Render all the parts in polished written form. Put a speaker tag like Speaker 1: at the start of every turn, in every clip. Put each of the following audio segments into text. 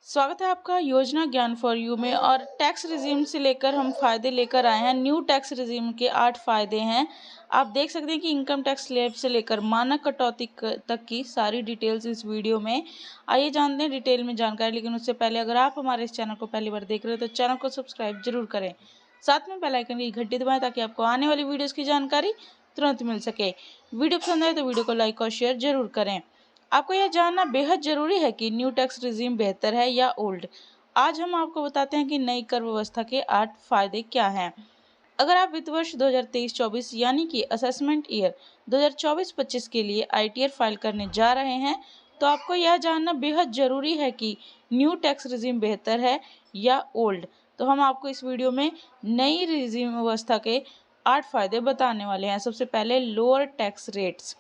Speaker 1: स्वागत है आपका योजना ज्ञान फॉर यू में। और टैक्स रिजीम से लेकर हम फ़ायदे लेकर आए हैं। न्यू टैक्स रिजीम के 8 फ़ायदे हैं। आप देख सकते हैं कि इनकम टैक्स स्लैब से लेकर मानक कटौती तक की सारी डिटेल्स इस वीडियो में। आइए जानते हैं डिटेल में जानकारी, लेकिन उससे पहले अगर आप हमारे इस चैनल को पहली बार देख रहे हो तो चैनल को सब्सक्राइब जरूर करें। साथ में बेल आइकन की घंटी दबाएं ताकि आपको आने वाली वीडियोज़ की जानकारी तुरंत मिल सके। वीडियो पसंद आए तो वीडियो को लाइक और शेयर जरूर करें। आपको यह जानना बेहद जरूरी है कि न्यू टैक्स रिजीम बेहतर है या ओल्ड। आज हम आपको बताते हैं कि नई कर व्यवस्था के 8 फायदे क्या हैं। अगर आप वित्त वर्ष 2023-24 यानी कि असेसमेंट ईयर 2024-25 के लिए आईटीआर फाइल करने जा रहे हैं तो आपको यह जानना बेहद जरूरी है कि न्यू टैक्स रिजीम बेहतर है या ओल्ड। तो हम आपको इस वीडियो में नई रिजीम व्यवस्था के 8 फायदे बताने वाले हैं। सबसे पहले lower tax rates.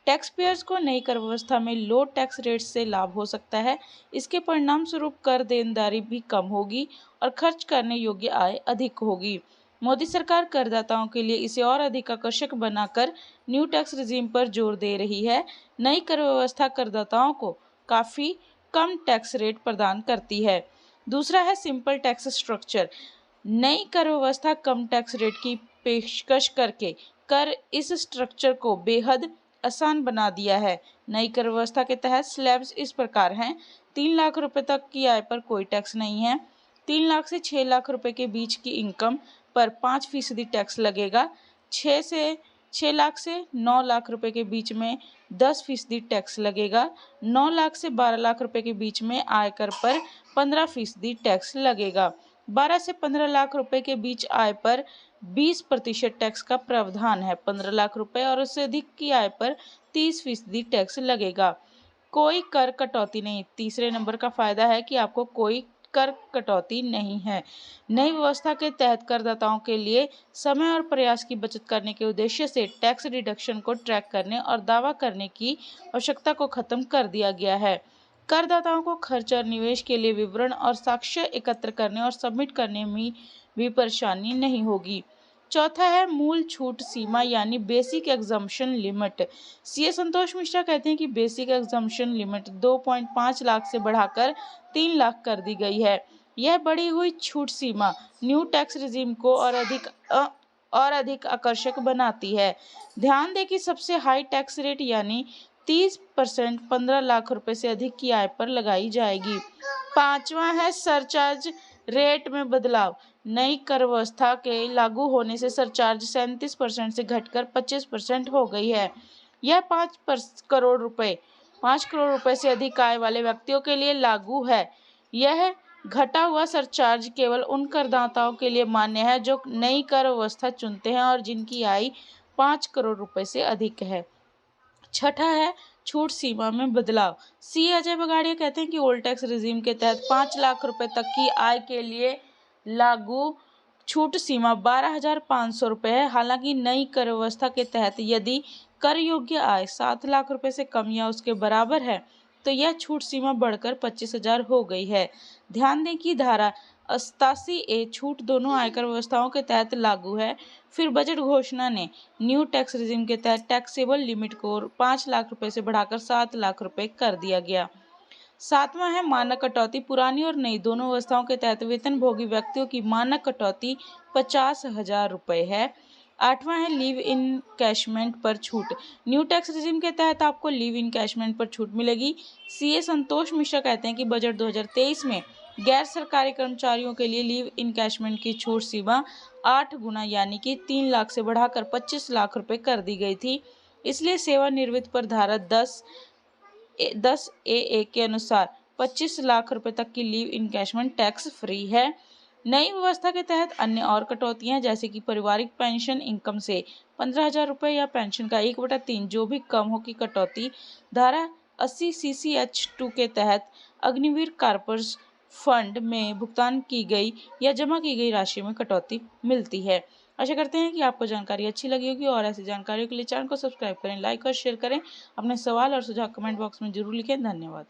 Speaker 1: Tax payers को नई कर व्यवस्था में लो टैक्स रेट से लाभ हो सकता है। इसके परिणाम स्वरूप कर देनदारी भी कम होगी और खर्च करने योग्य आय अधिक होगी। मोदी सरकार करदाताओं के लिए इसे और अधिक आकर्षक बनाकर न्यू टैक्स रिजीम पर जोर दे रही है। नई कर व्यवस्था करदाताओं को काफ़ी कम टैक्स रेट प्रदान करती है। दूसरा है सिंपल टैक्स स्ट्रक्चर। नई कर व्यवस्था कम टैक्स रेट की पेशकश करके कर इस स्ट्रक्चर को बेहद आसान बना दिया है। नई कर व्यवस्था के तहत स्लैब्स इस प्रकार हैं। 3 लाख रुपए तक की आय पर कोई टैक्स नहीं है। 3 लाख से 6 लाख रुपए के बीच की इनकम पर 5% टैक्स लगेगा। 6 लाख से 9 लाख रुपए के बीच में 10% टैक्स लगेगा। 9 लाख से 12 लाख रुपए के बीच में आयकर पर 15% टैक्स लगेगा। 12 से 15 लाख रुपए के बीच आय पर 20% टैक्स का प्रावधान है। 15 लाख रुपए और उससे अधिक की आय पर 30% टैक्स लगेगा। कोई कर कटौती नहीं। तीसरे नंबर का फायदा है कि आपको कोई कर कटौती नहीं है। नई व्यवस्था के तहत करदाताओं के लिए समय और प्रयास की बचत करने के उद्देश्य से टैक्स डिडक्शन को ट्रैक करने और दावा करने की आवश्यकता को खत्म कर दिया गया है। करदाताओं को खर्च और निवेश के लिए विवरण और साक्ष्य एकत्र करने और सबमिट करने में भी परेशानी नहीं होगी। चौथा है मूल छूट सीमा यानी basic exemption limit. CA Santosh Mishra कहते हैं कि बेसिक एग्जम्पशन लिमिट 2.5 लाख से बढ़ाकर 3 लाख कर दी गई है। यह बढ़ी हुई छूट सीमा न्यू टैक्स रिजीम को और अधिक आकर्षक बनाती है। ध्यान दें कि सबसे हाई टैक्स रेट यानी 30% 15 लाख रुपए से अधिक की आय पर लगाई जाएगी। पांचवा है सरचार्ज रेट में बदलाव। नई कर व्यवस्था के लागू होने से सरचार्ज 37% से घटकर 25% हो गई है। यह 5 करोड़ रुपए से अधिक आय वाले व्यक्तियों के लिए लागू है। यह घटा हुआ सरचार्ज केवल उन करदाताओं के लिए मान्य है जो नई कर व्यवस्था चुनते हैं और जिनकी आय 5 करोड़ रुपए से अधिक है। छठा है छूट सीमा में बदलाव। सी अजय बगाड़िया कहते हैं कि ओल्ड टैक्स रिजीम के तहत 5 लाख रुपए तक की आय के लिए लागू छूट सीमा 12,500 रुपये है। हालांकि नई कर व्यवस्था के तहत यदि कर योग्य आय 7 लाख रुपए से कम या उसके बराबर है तो यह छूट सीमा बढ़कर 25,000 हो गई है। ध्यान दें कि धारा 87A छूट दोनों आयकर व्यवस्थाओं के तहत लागू है। फिर बजट घोषणा ने न्यू टैक्स रिजीम के तहत टैक्सेबल लिमिट को 5 लाख रुपए से बढ़ाकर 7 लाख रुपए कर दिया गया। सातवां है मानक कटौती। पुरानी और नई दोनों व्यवस्थाओं के तहत वेतनभोगी व्यक्तियों की मानक कटौती 50,000 रुपए है। आठवां है लीव इन कैशमेंट पर छूट। न्यू टैक्स रिजीम के तहत आपको लीव इन कैशमेंट पर छूट मिलेगी। सीए संतोष मिश्रा कहते हैं कि बजट 2023 में गैर सरकारी कर्मचारियों के लिए लीव इनकैशमेंट की छूट सीमा 8 गुना यानी कि 3 लाख से बढ़ाकर 25 लाख रुपए कर दी गई थी। इसलिए सेवानिवृत्त पर धारा 10A के अनुसार 25 लाख रुपए तक की लीव इनकैशमेंट टैक्स फ्री है। नई व्यवस्था के तहत अन्य और कटौतियां जैसे कि पारिवारिक पेंशन इनकम से 15,000 रुपये या पेंशन का 1/3 जो भी कम हो की कटौती धारा 80 CCH2 के तहत अग्निवीर कॉर्पस फंड में भुगतान की गई या जमा की गई राशि में कटौती मिलती है। आशा करते हैं कि आपको जानकारी अच्छी लगी होगी और ऐसी जानकारियों के लिए चैनल को सब्सक्राइब करें, लाइक और शेयर करें। अपने सवाल और सुझाव कमेंट बॉक्स में जरूर लिखें। धन्यवाद।